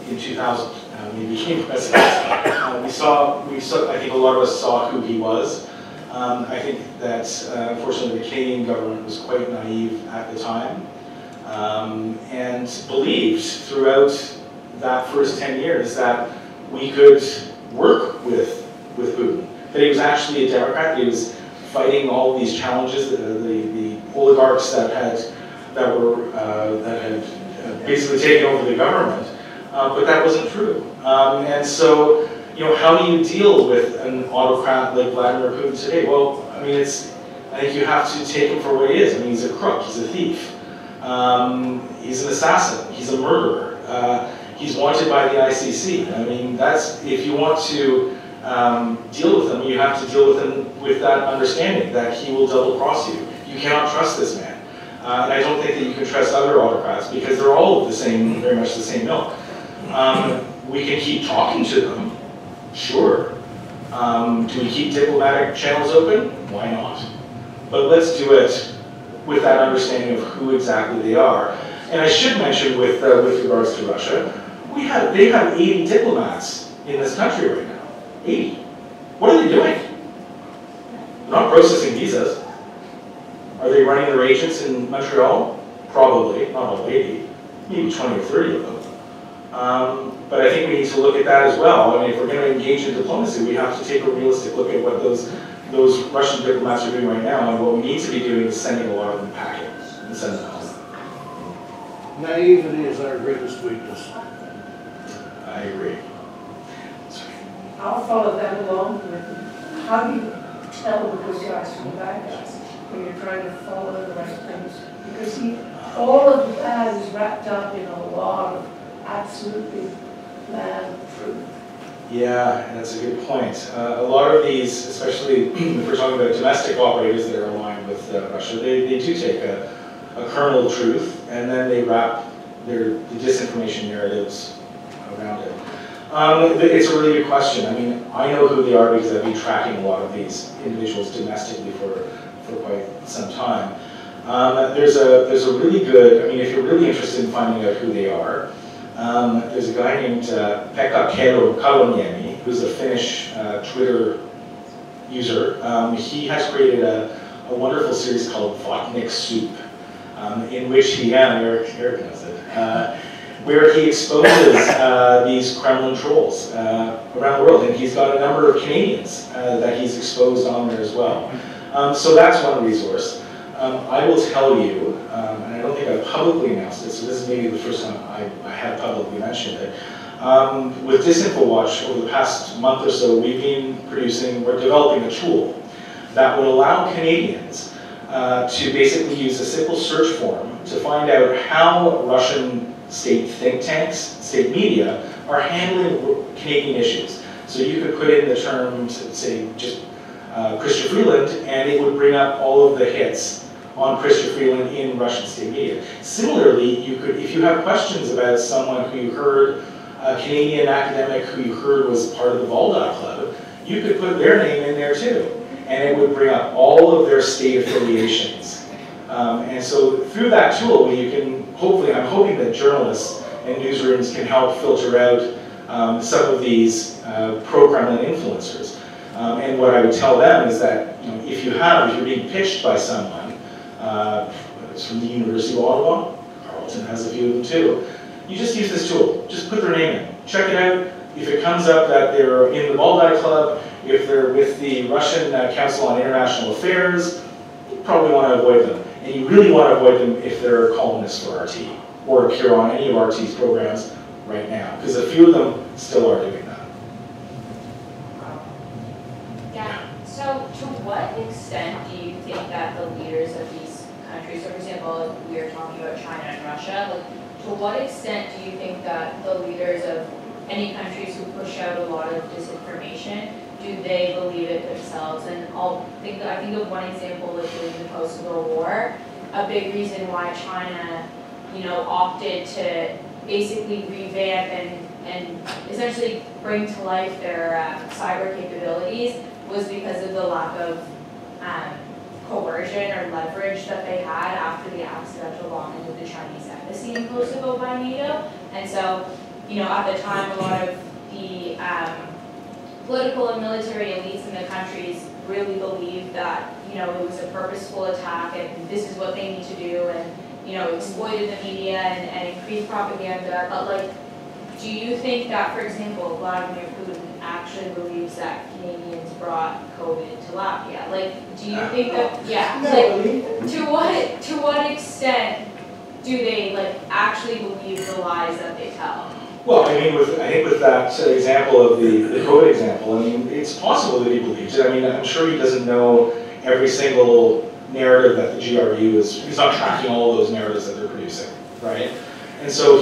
in 2000 when he became president. We saw, I think a lot of us saw who he was. I think that unfortunately the Canadian government was quite naive at the time and believed throughout that first 10 years that we could work with Putin. That he was actually a Democrat, that he was fighting all of these challenges, the oligarchs that had that had basically taken over the government, but that wasn't true. And so, how do you deal with an autocrat like Vladimir Putin today? Well, I mean, I think you have to take him for what he is. I mean, he's a crook, he's a thief, he's an assassin, he's a murderer, he's wanted by the ICC. I mean, if you want to deal with him, you have to deal with him with that understanding that he will double-cross you. You cannot trust this man. And I don't think that you can trust other autocrats because they're all very much the same milk. We can keep talking to them, sure. Do we keep diplomatic channels open? Why not? But let's do it with that understanding of who exactly they are. And I should mention with regards to Russia, they have 80 diplomats in this country right now. 80. What are they doing? They're not processing visas. Are they running their agents in Montreal? Probably, not all 80, maybe 20 or 30 of them. But I think we need to look at that as well. I mean, if we're going to engage in diplomacy, we have to take a realistic look at what those Russian diplomats are doing right now, and what we need to be doing is sending a lot of them packing and send them home. Naivety is our greatest weakness. I agree. I'll follow that along with how do you tell the good guys from the bad guys when you're trying to follow the right things? Because all of the bad is wrapped up in a lot of absolutely bad truth. Yeah, that's a good point. A lot of these, especially if we're talking about domestic operators that are aligned with Russia, they do take a kernel of truth and then they wrap the disinformation narratives around it. It's a really good question. I mean, I know who they are because I've been tracking a lot of these individuals domestically for quite some time. There's a really good, I mean, if you're really interested in finding out who they are, there's a guy named Pekka Kaloniemi, who's a Finnish Twitter user. He has created a wonderful series called Vodnik Soup, in which he, Eric knows it, where he exposes these Kremlin trolls around the world, and he's got a number of Canadians that he's exposed on there as well. So that's one resource. I will tell you, and I don't think I've publicly announced it, so this is maybe the first time I have publicly mentioned it. With DisinfoWatch, over the past month or so, we're developing a tool that will allow Canadians to basically use a simple search form to find out how Russian state think tanks, state media, are handling Canadian issues. So you could put in the term, say, just Chrystia Freeland, and it would bring up all of the hits on Chrystia Freeland in Russian state media. Similarly, you could, if you have questions about someone who you heard, a Canadian academic who you heard was part of the Valdock Club, you could put their name in there too, and it would bring up all of their state affiliations. And so through that tool, you can hopefully, I'm hoping that journalists and newsrooms can help filter out some of these pro-Kremlin influencers. And what I would tell them is that if you're being pitched by someone, whether it's from the University of Ottawa, Carleton has a few of them too, you just use this tool. Just put their name in. Check it out. If it comes up that they're in the Valdock Club, if they're with the Russian Council on International Affairs, you probably want to avoid them. And you really want to avoid them if they're columnists for RT or appear on any of RT's programs right now, because a few of them still are doing that. Yeah. So to what extent do you think that the leaders of these countries, so for example, we are talking about China and Russia, like, to what extent do you think that the leaders of any countries who push out a lot of disinformation, do they believe it themselves? And I think of one example like during the post-Civil War, a big reason why China, opted to basically revamp and essentially bring to life their cyber capabilities was because of the lack of coercion or leverage that they had after the accidental bombing of the Chinese embassy in Kosovo by NATO. And so, at the time, a lot of the political and military elites in the countries really believed that, it was a purposeful attack and this is what they need to do, and, exploited the media and increased propaganda. But, do you think that, for example, Vladimir Putin actually believes that Canadians brought COVID to Latvia? Do you think that, to what extent do they like actually believe the lies that they tell? Well, I mean, I think with that example of the COVID example, I mean, it's possible that he believes it. I mean, I'm sure he doesn't know every single narrative that the GRU he's not tracking all of those narratives that they're producing, right? And so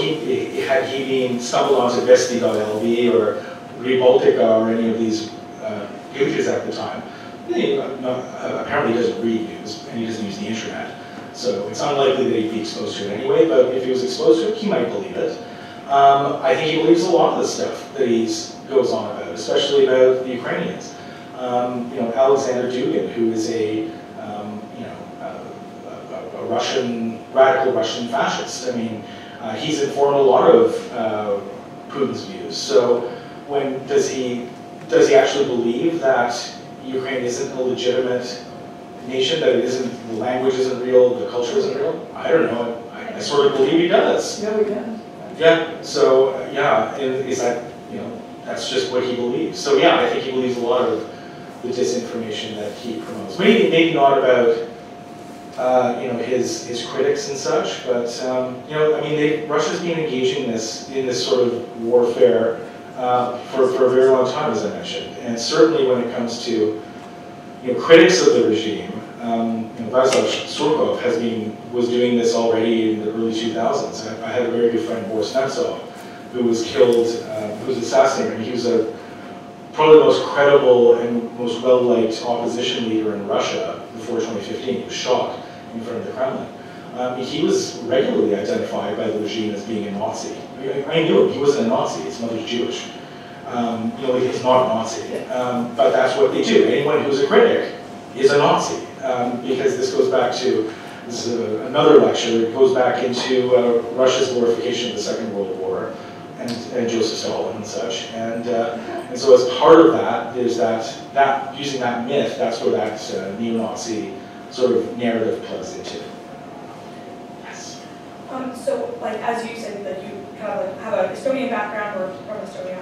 had he been stumbled onto Vesti.lv or Rebaltica or any of these pages at the time, apparently he doesn't read news and he doesn't use the internet. So it's unlikely that he'd be exposed to it anyway, but if he was exposed to it, he might believe it. I think he believes a lot of the stuff that he goes on about, especially about the Ukrainians. Alexander Dugin, who is a radical Russian fascist. I mean, he's informed a lot of Putin's views. So does he actually believe that Ukraine isn't a legitimate nation, that the language isn't real, the culture isn't real? I don't know. I sort of believe he does. No, he does. Yeah. So is that that's just what he believes. So yeah, I think he believes a lot of the disinformation that he promotes. Maybe not about his critics and such, but I mean, Russia's been engaging in this sort of warfare for a very long time, as I mentioned, and certainly when it comes to critics of the regime. Václav Surkov was doing this already in the early 2000s. I had a very good friend, Boris Nemtsov, who was killed, who was assassinated. I mean, he was probably the most credible and most well-liked opposition leader in Russia before 2015. He was shot in front of the Kremlin. He was regularly identified by the regime as being a Nazi. I knew him. He wasn't a Nazi. His mother's Jewish. He's not a Nazi. But that's what they do. Anyone who's a critic is a Nazi. Because this goes back to, this is another lecture, it goes back into Russia's glorification of the Second World War and Joseph Stalin and such. And so as part of that, there's that using that myth, that's where that neo-Nazi sort of narrative plugs into. Yes. So, like, as you said, that you kind of like have an Estonian background or from Estonia.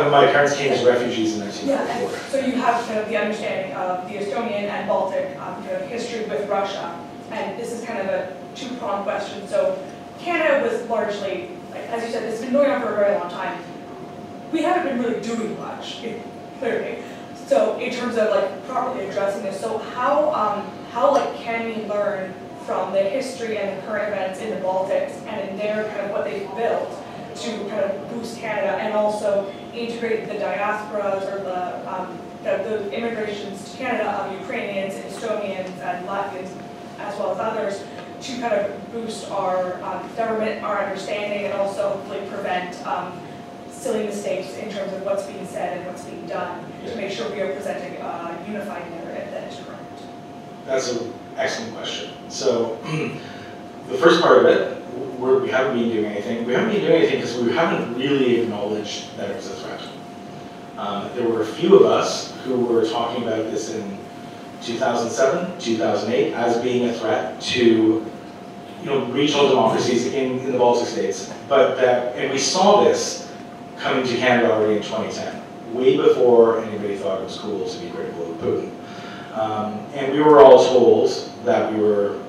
My parents came as refugees in 1944. Yeah, so you have kind of the understanding of the Estonian and Baltic kind of history with Russia. And this is kind of a two-pronged question. So Canada was largely, like, as you said, it's been going on for a very long time. We haven't been really doing much, clearly. So in terms of like properly addressing this, so how like can we learn from the history and the current events in the Baltics and in their kind of what they've built to kind of boost Canada and also integrate the diasporas or the immigrations to Canada of Ukrainians, Estonians, and Latvians, as well as others, to kind of boost our government, our understanding, and also hopefully prevent silly mistakes in terms of what's being said and what's being done to make sure we are presenting a unified narrative that is correct. That's an excellent question. So the first part of it, we haven't been doing anything. We haven't been doing anything because we haven't really acknowledged that it was a threat. There were a few of us who were talking about this in 2007, 2008 as being a threat to regional democracies in the Baltic states. And we saw this coming to Canada already in 2010, way before anybody thought it was cool to be critical of Putin. And we were all told that we were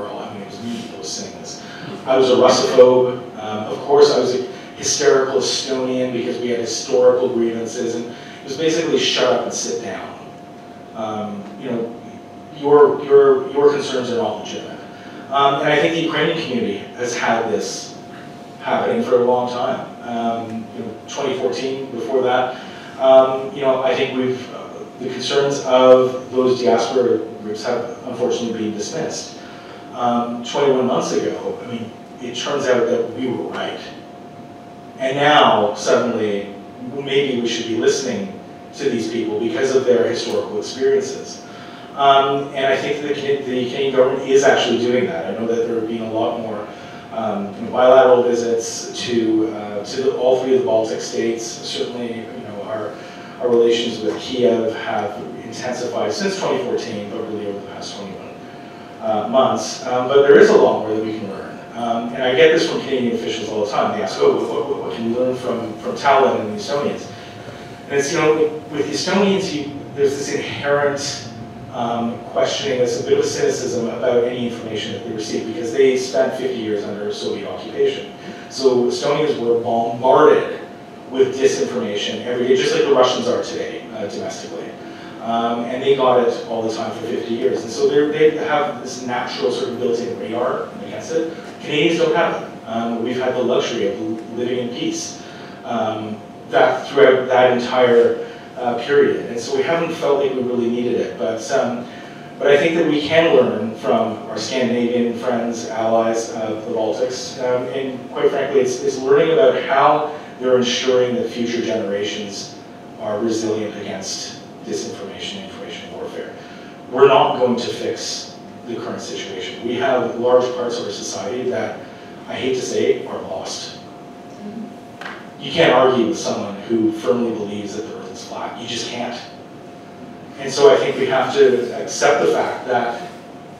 all, I mean, it was me that was saying this. I was a Russophobe. Of course, I was a hysterical Estonian because we had historical grievances, and it was basically shut up and sit down. Your concerns are not legitimate. And I think the Ukrainian community has had this happening for a long time. 2014, before that, I think the concerns of those diaspora groups have unfortunately been dismissed. 21 months ago, I mean, it turns out that we were right. And now, suddenly, maybe we should be listening to these people because of their historical experiences. And I think the Canadian government is actually doing that. I know that there have been a lot more bilateral visits to all three of the Baltic states. Certainly, our relations with Kiev have intensified since 2014, but really over the past 21 months. But there is a lot more that we can learn. And I get this from Canadian officials all the time. They ask, what can we learn from Tallinn and the Estonians? And it's, with the Estonians, there's this inherent questioning this, a bit of cynicism about any information that they received, because they spent 50 years under Soviet occupation. So Estonians were bombarded with disinformation every day, just like the Russians are today, domestically. And they got it all the time for 50 years. And so they have this natural sort of built-in radar against it. Canadians don't have it. We've had the luxury of living in peace that throughout that entire period. And so we haven't felt like we really needed it. But I think that we can learn from our Scandinavian friends, allies of the Baltics. And quite frankly, it's learning about how they're ensuring that future generations are resilient against disinformation, information warfare. We're not going to fix the current situation. We have large parts of our society that, I hate to say, are lost. You can't argue with someone who firmly believes that the earth is flat. You just can't. And so I think we have to accept the fact that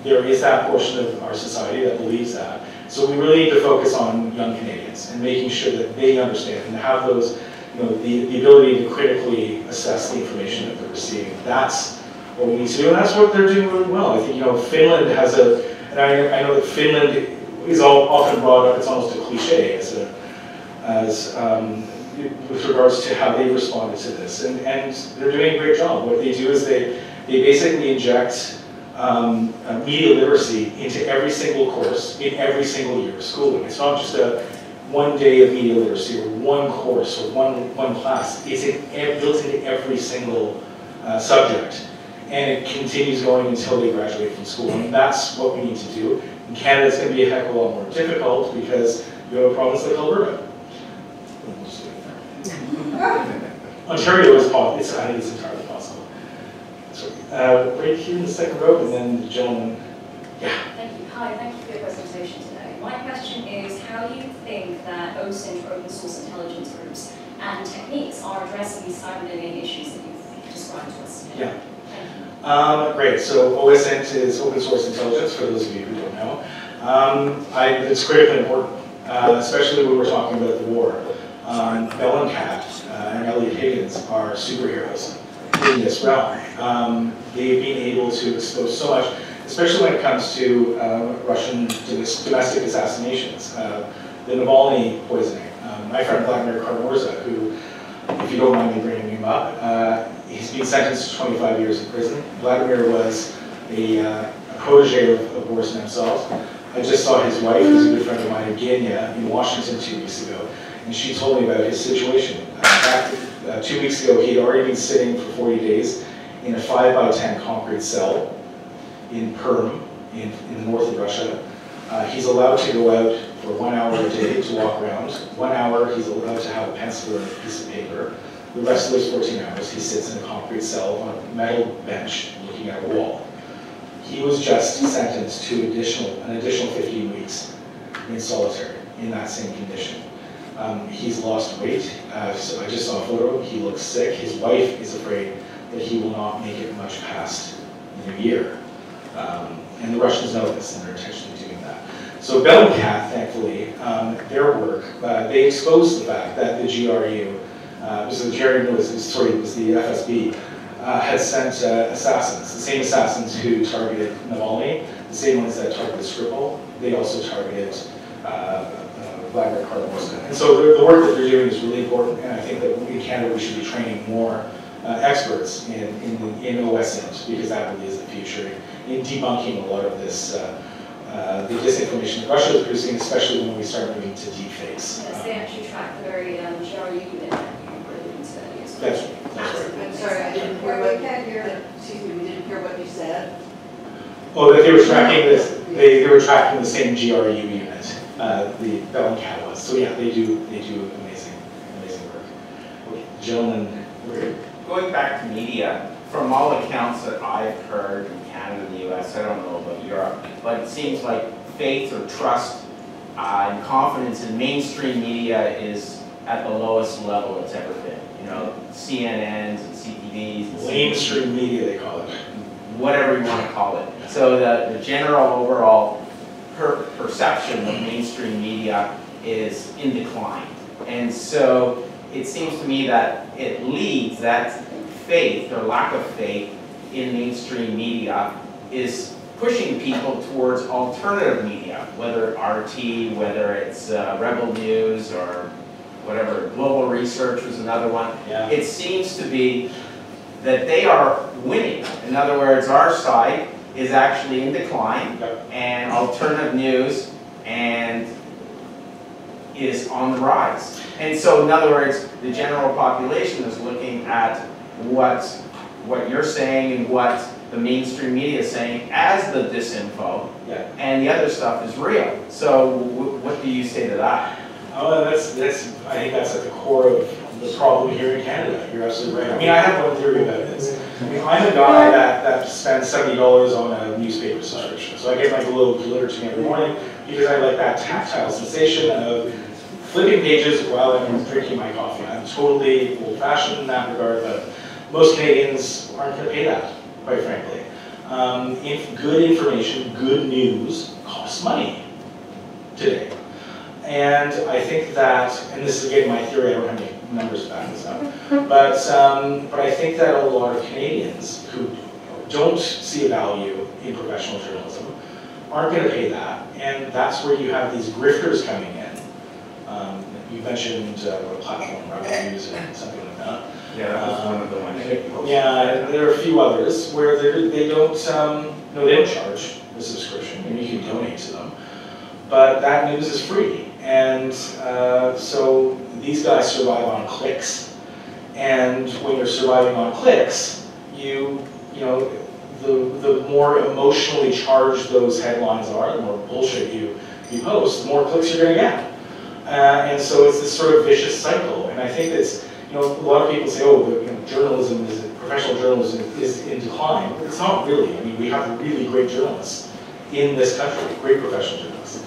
there is that portion of our society that believes that. So we really need to focus on young Canadians and making sure that they understand and have those, the ability to critically assess the information that they're receiving. That's what we need to do, and that's what they're doing really well. I think, Finland has and I know that Finland is often brought up, it's almost a cliche with regards to how they responded to this, and they're doing a great job. What they do is they basically inject media literacy into every single course in every single year of schooling. It's not just a one day of media literacy or one course or one class. It's built into every single subject, and it continues going until they graduate from school. And that's what we need to do. In Canada, it's going to be a heck of a lot more difficult because you have a province like Alberta. Ontario is possible. I think it's entirely possible. Right here in the second row, and then the gentleman. Yeah. Thank you. Hi, thank you for your presentation today. My question is, how do you think that OSINT, or open source intelligence groups, and techniques are addressing these cyber-domain issues that you've described to us today? Yeah. Great. So OSINT is open source intelligence, for those of you who don't know. It's critically important, especially when we're talking about the war. Bellingcat and Elliot Higgins are superheroes in this realm. They've been able to expose so much, especially when it comes to Russian domestic assassinations. The Navalny poisoning. My friend Vladimir Karmorza, who, if you don't mind me bringing him up, he's been sentenced to 25 years in prison. Vladimir was a protege of Boris Nemtsov. I just saw his wife, who's a good friend of mine, Evgenia, in Washington 2 weeks ago, and she told me about his situation. Back 2 weeks ago, he had already been sitting for 40 days in a 5x10 concrete cell in Perm, in the north of Russia. He's allowed to go out for 1 hour a day to walk around. 1 hour, he's allowed to have a pencil or a piece of paper. The rest of those 14 hours, he sits in a concrete cell on a metal bench looking at a wall. He was just sentenced to an additional 15 weeks in solitary in that same condition. He's lost weight. So I just saw a photo. He looks sick. His wife is afraid that he will not make it much past the new year. And the Russians know this, and they're intentionally doing that. So Bellingcat, thankfully, their work, they exposed the fact that the GRU, it was the FSB, had sent assassins, the same assassins who targeted Navalny, the same ones that targeted Skripal. They also targeted Vladimir Karmorza. And so the work that they're doing is really important, and I think that in Canada we should be training more experts in OSINT, because that really is the future, in debunking a lot of this, the disinformation that Russia is producing, especially when we start moving to deepfakes. Yes, they actually track the very GRU unit that you were alluding to. That's right. I'm sorry, I didn't hear what we didn't hear what you said. Oh, that they were tracking this. They were tracking the same GRU unit. The Bellingcat was. So yeah, they do amazing work. Okay, gentlemen, going back to media, from all accounts that I've heard in Canada and the US, I don't know about Europe, but it seems like faith or trust and confidence in mainstream media is at the lowest level it's ever been. CNNs and CTVs. Mainstream media, they call it. Whatever you want to call it. So the general overall perception of mainstream media is in decline. And so it seems to me that it leads, that faith or lack of faith in mainstream media is pushing people towards alternative media, whether RT, whether it's Rebel News or whatever, Global Research was another one. Yeah. It seems to be that they are winning. In other words, our side is actually in decline, and alternative news and is on the rise. And so, in other words, the general population is looking at what you're saying and what the mainstream media is saying as the disinfo, and the other stuff is real. So, what do you say to that? Oh, I think that's at the core of the problem here in Canada. You're absolutely right. I mean, I have one theory about this. I mean, I'm a guy that spends $70 on a newspaper subscription. So I get my Globe delivered to me every morning because I like that tactile sensation of flipping pages while I'm drinking my coffee. I'm totally old-fashioned in that regard, but most Canadians aren't going to pay that, quite frankly. Good information, good news costs money today. And I think that, and this is again my theory, I don't have any numbers to back this up, but I think that a lot of Canadians who don't see a value in professional journalism aren't going to pay that, and that's where you have these grifters coming in. You mentioned a platform, Rebel News, and something like that. Yeah, that was one of the ones. Yeah, there are a few others where they don't charge the subscription, and you can donate to them, but that news is free. And so these guys survive on clicks, and when you're surviving on clicks, the more emotionally charged those headlines are, the more bullshit you post, the more clicks you're going to get. And so it's this sort of vicious cycle. And I think that's, a lot of people say, oh, professional journalism is in decline. It's not really. I mean, we have really great journalists in this country, great professional journalists.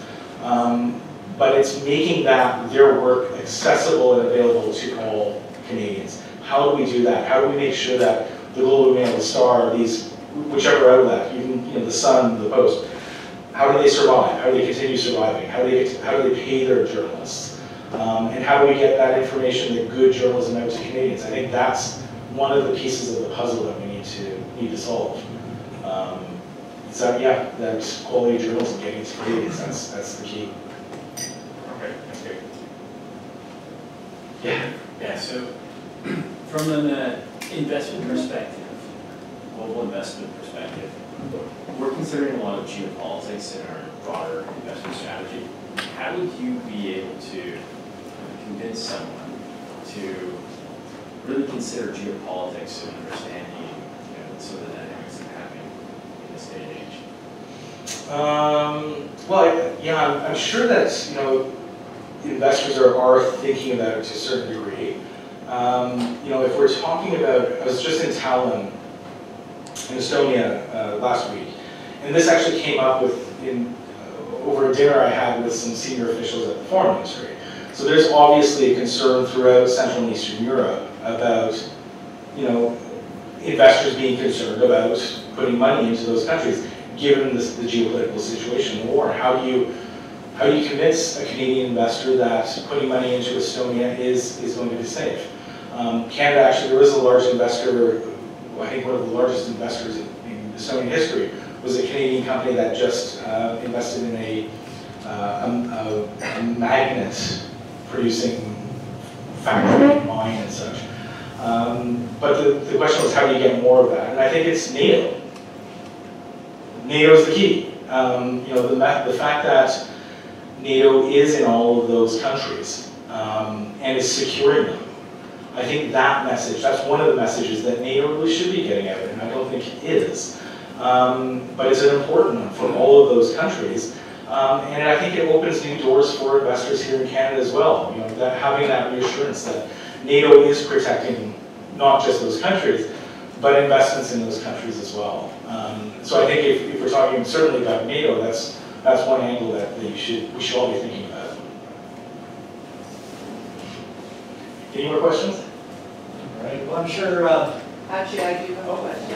But it's making their work accessible and available to all Canadians. How do we do that? How do we make sure that the Globe and Mail, the Star, whichever outlet, even the Sun, the Post, how do they survive? How do they continue surviving? How do they pay their journalists? And how do we get that information, the good journalism, out to Canadians? I think that's one of the pieces of the puzzle that we need to solve. That quality journalism getting to Canadians, that's the key. Okay, that's great. Yeah, so from an investment perspective, global investment perspective, we're considering a lot of geopolitics in our broader investment strategy. How would you be able to convince someone to really consider geopolitics and understanding some of the dynamics that happen in this day and age? I'm sure that investors are thinking about it to a certain degree. If we're talking about, I was just in Tallinn, in Estonia last week, and this actually came up over a dinner I had with some senior officials at the foreign ministry. So there's obviously a concern throughout Central and Eastern Europe about, investors being concerned about putting money into those countries, given the geopolitical situation, the war. How do you convince a Canadian investor that putting money into Estonia is going to be safe? Canada, actually, there was a large investor, I think one of the largest investors in Estonian history, was a Canadian company that just invested in a magnet producing factory, mine and such. But the question was, how do you get more of that? And I think it's NATO. NATO's the key. The fact that NATO is in all of those countries and is securing them. I think that message, that's one of the messages that NATO really should be getting out, and I don't think it is. But it's an important one for all of those countries. And I think it opens new doors for investors here in Canada as well. Having that reassurance that NATO is protecting not just those countries, but investments in those countries as well. So I think if we're talking certainly about NATO, that's one angle that we should all be thinking about. Any more questions? All right. Well, I'm sure. Actually, I do have a question.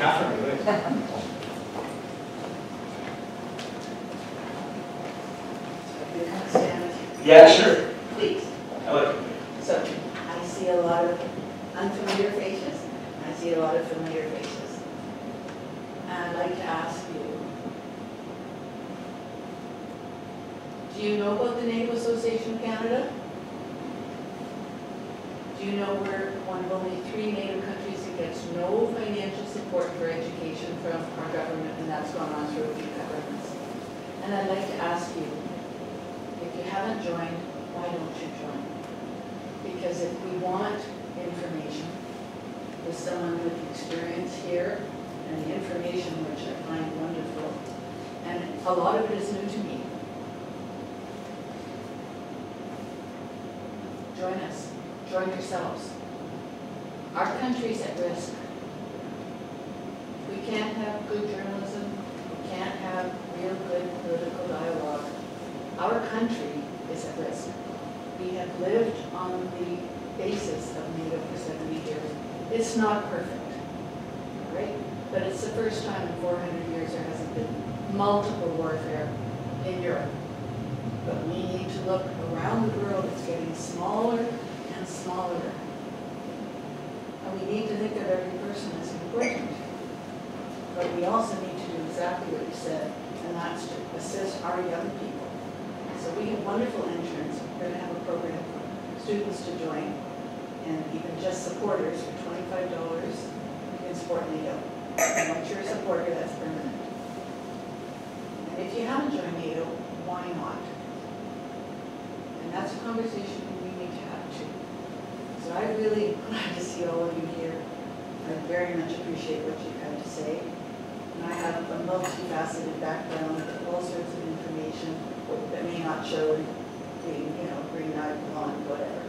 Yeah, sure. Please. Hello. So, I see a lot of unfamiliar faces. I see a lot of familiar faces. And I'd like to ask you, do you know about the Native Association of Canada? Do you know we're one of only 3 Native countries that gets no financial support for education from our government, and that's gone on through a few governments? And I'd like to ask you, if you haven't joined, why don't you join? Because if we want information with someone with experience here, and the information which I find wonderful, and a lot of it is new to me, join us. Join yourselves. Our country's at risk. We can't have good journalism. We can't have real good political dialogue. Our country is at risk. We have lived on the basis of NATO for 70 years. It's not perfect, right? But it's the first time in 400 years there hasn't been multiple warfare in Europe. But we need to look around the world. It's getting smaller and smaller. And we need to think of every person as important. But we also need to do exactly what you said, and that's to assist our young people. So we have wonderful interns. We're going to have a program for students to join, and even just supporters for $25 in Sport NATO. And once you're a supporter, that's permanent. And if you haven't joined NATO, why not? And that's a conversation we need to have too. So I'm really glad to see all of you here. I very much appreciate what you've had to say. And I have a multifaceted background with all sorts of information that may not show in being, green eyed, blonde, whatever.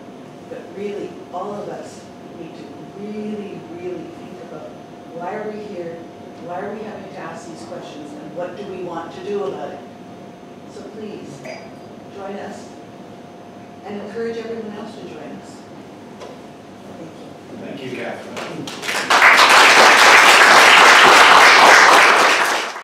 But really, all of us need to really, really think about why are we here, why are we having to ask these questions, and what do we want to do about it? So please, join us and encourage everyone else to join us. Thank you. Thank you, Catherine.